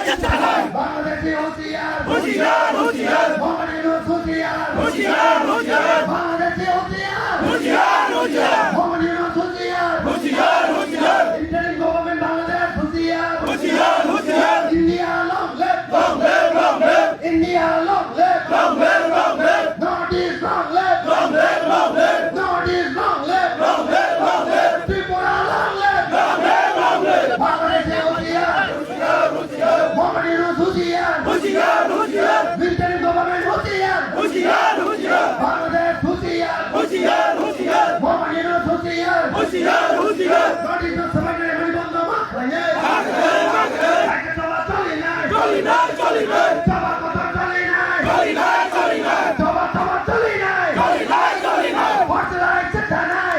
বাংলাদেশি হুঁশিয়ার হুঁশিয়ার হুঁশিয়ার মোহাম্মদ ইউনূস হুঁশিয়ার হুঁশিয়ার হুঁশিয়ার বাংলাদেশি হুঁশিয়ার হুঁশিয়ার হুঁশিয়ার মোহাম্মদ ইউনূস হুঁশিয়ার হুঁশিয়ার হুঁশিয়ার ইন্টারিম গভর্নমেন্ট বাংলাদেশ হুঁশিয়ার হুঁশিয়ার হুঁশিয়ার India long live long live long live India long live long live long live north east long live long live long live north east long live long live long live Tripura long live long live long live Bangladeshi হুঁশিয়ার হুঁশিয়ার হুঁশিয়ার মোহাম্মদ ইউনূস হুঁশিয়ার হুঁশিয়ার হুঁশিয়ার interim government হুঁশিয়ার হুঁশিয়ার হুঁশিয়ার বাংলাদেশ হুঁশিয়ার হুঁশিয়ার হুঁশিয়ার মোহাম্মদ ইউনূস হুঁশিয়ার হুঁশিয়ার হুঁশিয়ার নর্থ ইস্ট সমাজের মেরুদণ্ড মাথায় তাকে সভা চলে নাই চলি নাই চলি নাই সভা কথা চলে নাই চলি নাই চলি নাই সভা চলে নাই চলি নাই চলি নাই পর্যায় চিন্তা নাই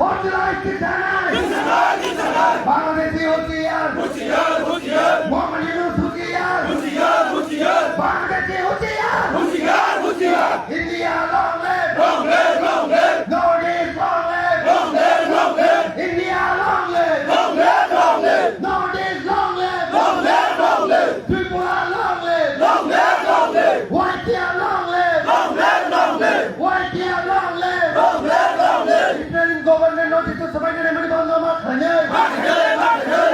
পর্যায় চিন্তা নাই বাংলাদেশি হুঁশিয়ার হুঁশিয়ার হুঁশিয়ার মোহাম্মদ ইউনূস হুঁশিয়ার হুঁশিয়ার হুঁশিয়ার বাংলাদেশি হুঁশিয়ার হুঁশিয়ার হুঁশিয়ার India long live long live long live north east long live long live long live India long live long live long live north east long live long live long live Tripura long live long live long live Whitehair long live! Long live long live Whitehair long live! Long live long live Interim government notice to সবাই জেনে মেরে বন্ধ মাথায়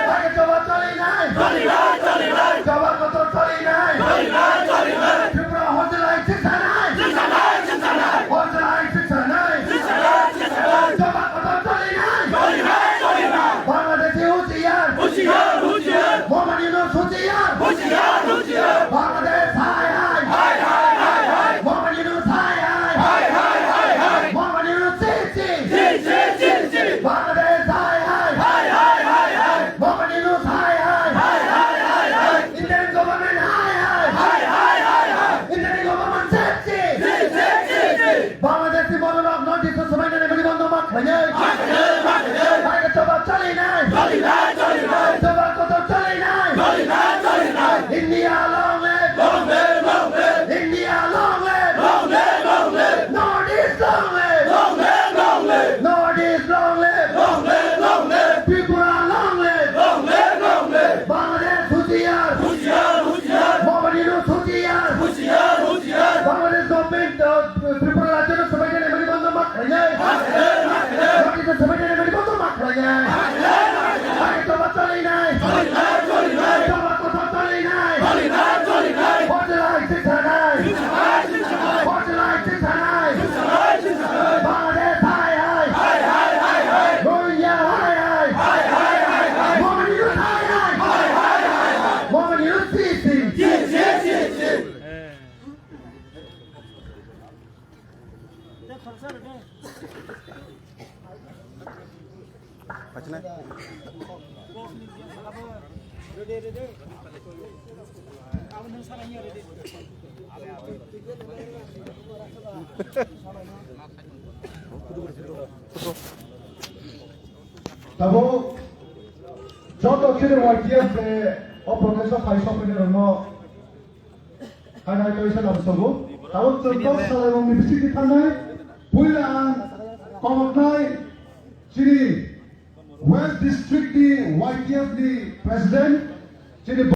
আগে সভা চলে নাই চলি নাই চলি নাই সভা কত চলে নাই চলি নাই চলি নাই ত্রিপুরা হজলাই শিক্ষা নাই চিন্তা নাই চিন্তা নাই হজলাই শিক্ষা নাই চিন্তা নাই চিন্তা নাই সভা কত চলে নাই চলি নাই চলি নাই বাংলাদেশি হুঁশিয়ার হুঁশিয়ার হুঁশিয়ার মোহাম্মদ ইউনূস হুঁশিয়ার হুঁশিয়ার হুঁশিয়ার বাংলাদেশ হাই হাই হাই হাই হাই হাই মোহাম্মদ ইউনূস হাই হাই হাই হাই হাই হাই মোহাম্মদ ইউনূস সি জি জি জি জি বাংলাদেশ হাই হাই হাই হাই হাই হাই মোহাম্মদ ইউনূস হাই হাই হাই হাই হাই হাই Interim government হাই হাই হাই হাই হাই হাই Interim government safety জি জি জি জি বাংলাদেশি বলরাম নোটিস তো সবাই জেনে মেরে বন্ধ মাথায় আগে সভা চলে নাই চলি নাই চলি নাই সভা কত চলে নাই চলি নাই চলি নাই India long live long live long live India long live long live long live north east long live long live long live north east long live long live long live Tripura long live long live long live Bangladesh হুঁশিয়ার হুঁশিয়ার হুঁশিয়ার মোহাম্মদ ইউনূস হুঁশিয়ার হুঁশিয়ার হুঁশিয়ার Bangladesh government Tripura রাজ্যের সবাই জেনে মেরে বন্ধ মাথায় নোটিস তো সবাই জেনে মেরে বন্ধ মাথায় আগে সভা চলে নাই চলি নাই চলি নাই সভা কথা চলে নাই চলি নাই চলি নাই পর্যায় শিক্ষা নাই পর্যায় শিক্ষা নাই বাংলাদেশ হাই হাই হাই হাই হাই হাই রোহিঙ্গা হাই হাই হাই হাই হাই হাই মোহাম্মদ ইউনূস হাই হাই হাই হাই হাই হাই মোহাম্মদ ইউনূস সিসি জি জি জি জি তবু যত ছিল ওয়াইটিএফ অপ্রদেশ ফাই সফরের ন হাই কইছে না সবু তাও তো সালে এবং বিসিটি থানায় বুইলান কমনাই চিনি West district the YTF the president চিনি